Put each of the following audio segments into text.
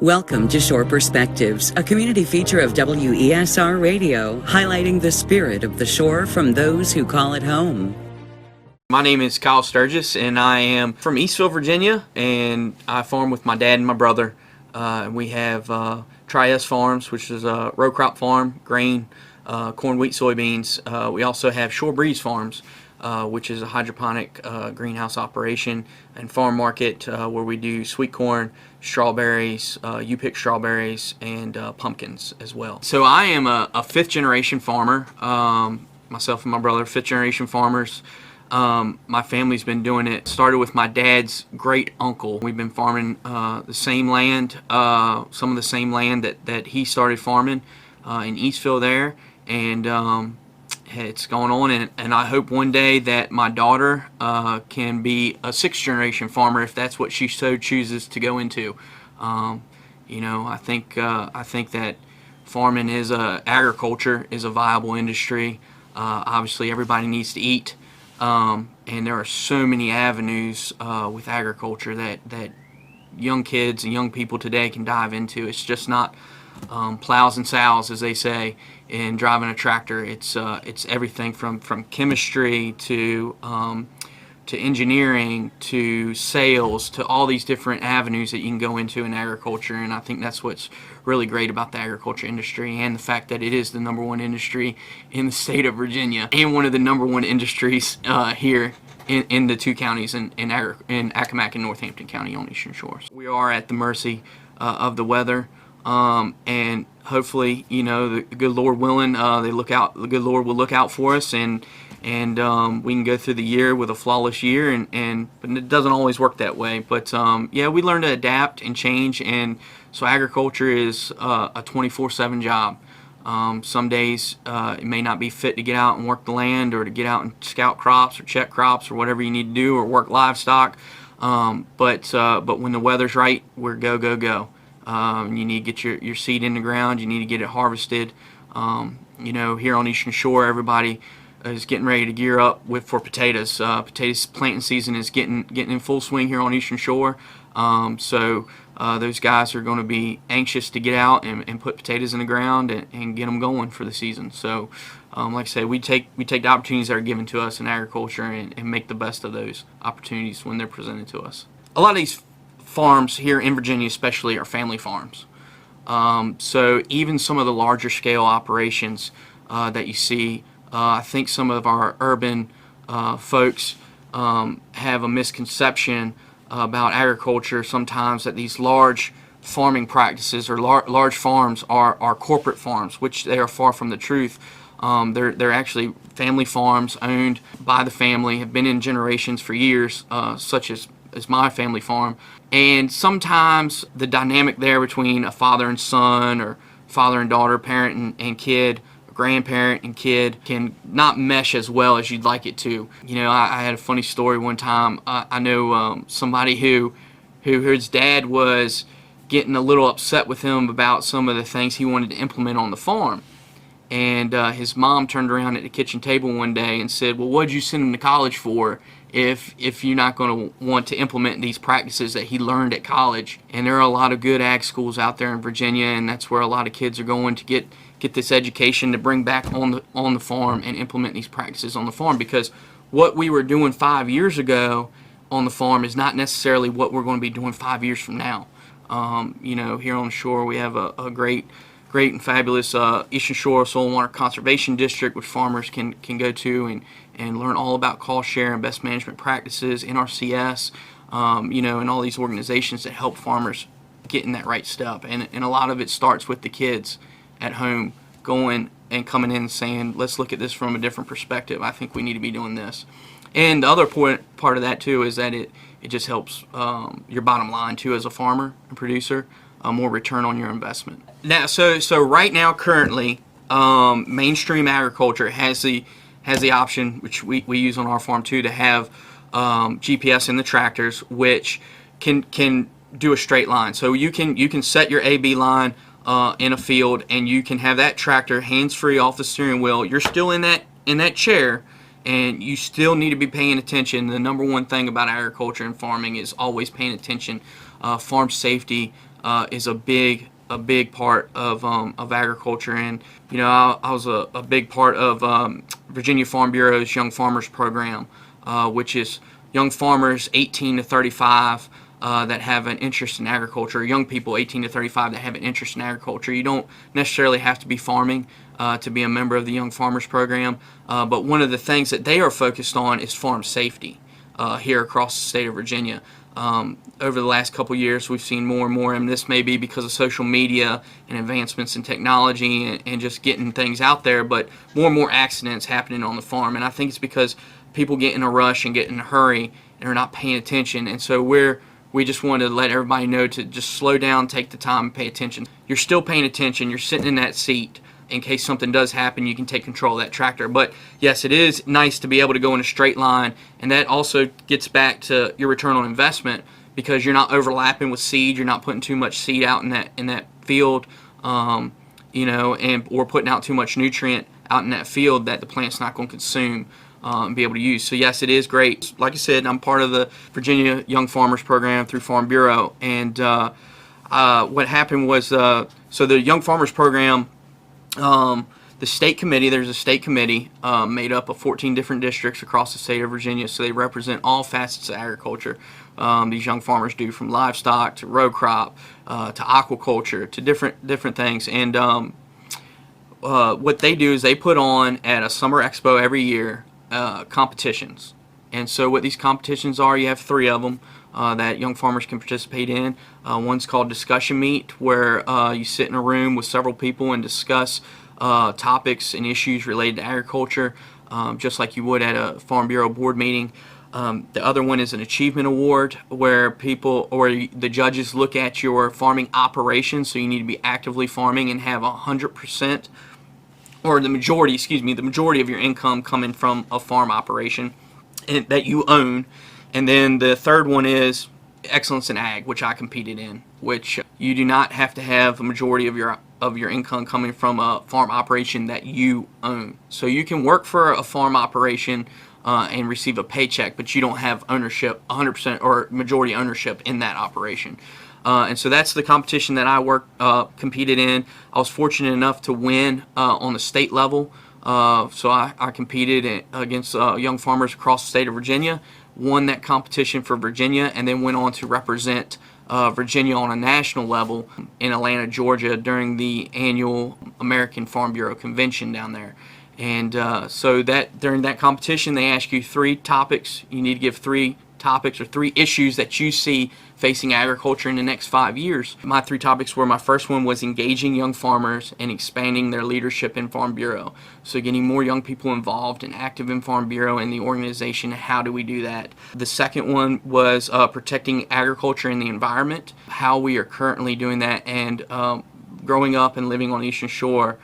Welcome to Shore Perspectives, a community feature of WESR Radio, highlighting the spirit of the shore from those who call it home. My name is Kyle Sturgis, and I am from Eastville, Virginia, and I farm with my dad and my brother. We have Tri-S Farms, which is a row crop farm, grain, corn, wheat, soybeans. We also have Shore Breeze Farms, which is a hydroponic greenhouse operation and farm market where we do sweet corn, strawberries, you-pick strawberries, and pumpkins as well. So I am a fifth-generation farmer. Myself and my brother, fifth-generation farmers. My family's been doing it. Started with my dad's great uncle. We've been farming the same land, some of the same land that he started farming in Eastville there, and it's going on. And I hope one day that my daughter can be a sixth-generation farmer if that's what she so chooses to go into. I think that farming agriculture is a viable industry. Obviously, everybody needs to eat. And there are so many avenues with agriculture that young kids and young people today can dive into. It's just not plows and sows, as they say, and driving a tractor. It's everything from chemistry to engineering to sales to all these different avenues that you can go into in agriculture. And I think that's what's really great about the agriculture industry, and the fact that it is the #1 industry in the state of Virginia and one of the #1 industries here in the two counties in Accomack and Northampton County on Eastern Shores. We are at the mercy of the weather, and hopefully, the good Lord willing, the good Lord will look out for us, and we can go through the year with a flawless year, but it doesn't always work that way. But we learn to adapt and change, and so agriculture is a 24/7 job. Some days it may not be fit to get out and work the land, or to get out and scout crops or check crops or whatever you need to do, or work livestock. But when the weather's right, we're go, go, go. You need to get your seed in the ground. You need to get it harvested. Here on Eastern Shore, everybody is getting ready to gear up for potatoes. Potatoes planting season is getting in full swing here on Eastern Shore. So those guys are going to be anxious to get out and put potatoes in the ground and get them going for the season. So, like I say, we take the opportunities that are given to us in agriculture and make the best of those opportunities when they're presented to us. A lot of these farms here in Virginia especially are family farms. So even some of the larger scale operations that you see, I think some of our urban folks have a misconception about agriculture sometimes, that these large farming practices or large farms are corporate farms, which they are far from the truth. They're actually family farms owned by the family, have been in generations for years, such as my family farm. And sometimes the dynamic there between a father and son, or father and daughter, parent and kid, grandparent and kid, can not mesh as well as you'd like it to. I had a funny story one time. I know somebody who his dad was getting a little upset with him about some of the things he wanted to implement on the farm. And his mom turned around at the kitchen table one day and said, "Well, what'd you send him to college for if you're not going to want to implement these practices that he learned at college?" And there are a lot of good ag schools out there in Virginia, and that's where a lot of kids are going to get this education to bring back on the farm and implement these practices on the farm, because what we were doing 5 years ago on the farm is not necessarily what we're going to be doing 5 years from now. Here on the shore we have a great and fabulous Eastern Shore Soil and Water Conservation District, which farmers can go to and learn all about cost share and best management practices, NRCS, and all these organizations that help farmers get in that right step. And a lot of it starts with the kids at home going and coming in and saying, "Let's look at this from a different perspective. I think we need to be doing this." And the other part of that too is that it just helps your bottom line too as a farmer and producer, more return on your investment. Now, so right now, currently, mainstream agriculture has the option, which we use on our farm too, to have GPS in the tractors, which can do a straight line. So you can set your AB line in a field, and you can have that tractor hands-free off the steering wheel. You're still in that chair, and you still need to be paying attention. The number one thing about agriculture and farming is always paying attention. Farm safety is a big part of agriculture. And I was a big part of Virginia Farm Bureau's Young Farmers Program, which is young farmers 18 to 35 that have an interest in agriculture, young people 18 to 35 that have an interest in agriculture. You don't necessarily have to be farming to be a member of the Young Farmers Program, but one of the things that they are focused on is farm safety here across the state of Virginia. Over the last couple years, we've seen more and more, and this may be because of social media and advancements in technology and just getting things out there, but more and more accidents happening on the farm. And I think it's because people get in a rush and get in a hurry and are not paying attention. And so we just wanted to let everybody know to just slow down, take the time, and pay attention. You're still paying attention. You're sitting in that seat. In case something does happen, you can take control of that tractor. But yes, it is nice to be able to go in a straight line, and that also gets back to your return on investment, because you're not overlapping with seed. You're not putting too much seed out in that field, or putting out too much nutrient out in that field that the plant's not going to consume and be able to use. So yes, it is great. Like I said, I'm part of the Virginia Young Farmers Program through Farm Bureau, and what happened was so the Young Farmers Program. The state committee, there's a state committee made up of 14 different districts across the state of Virginia, so they represent all facets of agriculture. These young farmers do from livestock to row crop to aquaculture to different things. And what they do is they put on at a summer expo every year competitions. And so what these competitions are, you have 3 of them that young farmers can participate in. One's called Discussion Meet, where you sit in a room with several people and discuss topics and issues related to agriculture, just like you would at a Farm Bureau board meeting. The other one is an Achievement Award, where the judges look at your farming operation, so you need to be actively farming and have 100%, or the majority of your income coming from a farm operation that you own. And then the third one is Excellence in Ag, which I competed in, which you do not have to have a majority of your income coming from a farm operation that you own. So you can work for a farm operation and receive a paycheck, but you don't have ownership, 100% or majority ownership in that operation. And so that's the competition that I competed in. I was fortunate enough to win on the state level. So I competed against young farmers across the state of Virginia, won that competition for Virginia, and then went on to represent Virginia on a national level in Atlanta, Georgia, during the annual American Farm Bureau Convention down there. And so that during that competition, they ask you 3 topics. You need to give 3 topics or 3 issues that you see facing agriculture in the next 5 years. My 3 topics were, my first one was engaging young farmers and expanding their leadership in Farm Bureau. So getting more young people involved and active in Farm Bureau and the organization. How do we do that? The second one was protecting agriculture and the environment, how we are currently doing that. And growing up and living on the Eastern Shore,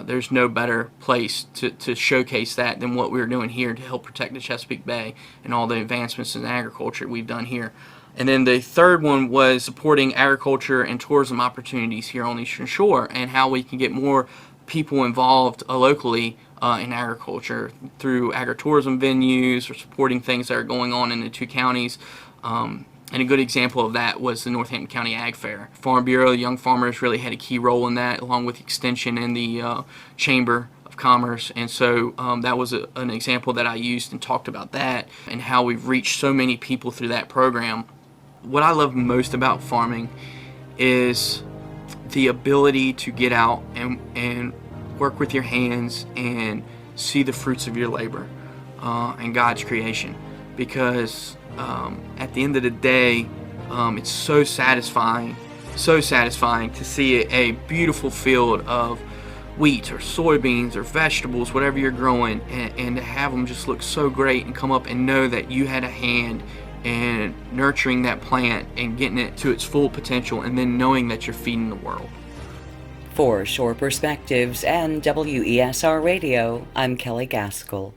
there's no better place to showcase that than what we're doing here to help protect the Chesapeake Bay and all the advancements in agriculture we've done here. And then the third one was supporting agriculture and tourism opportunities here on the Eastern Shore, and how we can get more people involved locally in agriculture through agritourism venues or supporting things that are going on in the 2 counties. And a good example of that was the Northampton County Ag Fair. Farm Bureau, the young farmers really had a key role in that, along with Extension and the Chamber of Commerce. And so that was an example that I used and talked about that and how we've reached so many people through that program. What I love most about farming is the ability to get out and work with your hands and see the fruits of your labor and God's creation. Because at the end of the day, it's so satisfying to see a beautiful field of wheat or soybeans or vegetables, whatever you're growing, and to have them just look so great and come up and know that you had a hand in nurturing that plant and getting it to its full potential, and then knowing that you're feeding the world. For Shore Perspectives and WESR Radio, I'm Kelley Gaskell.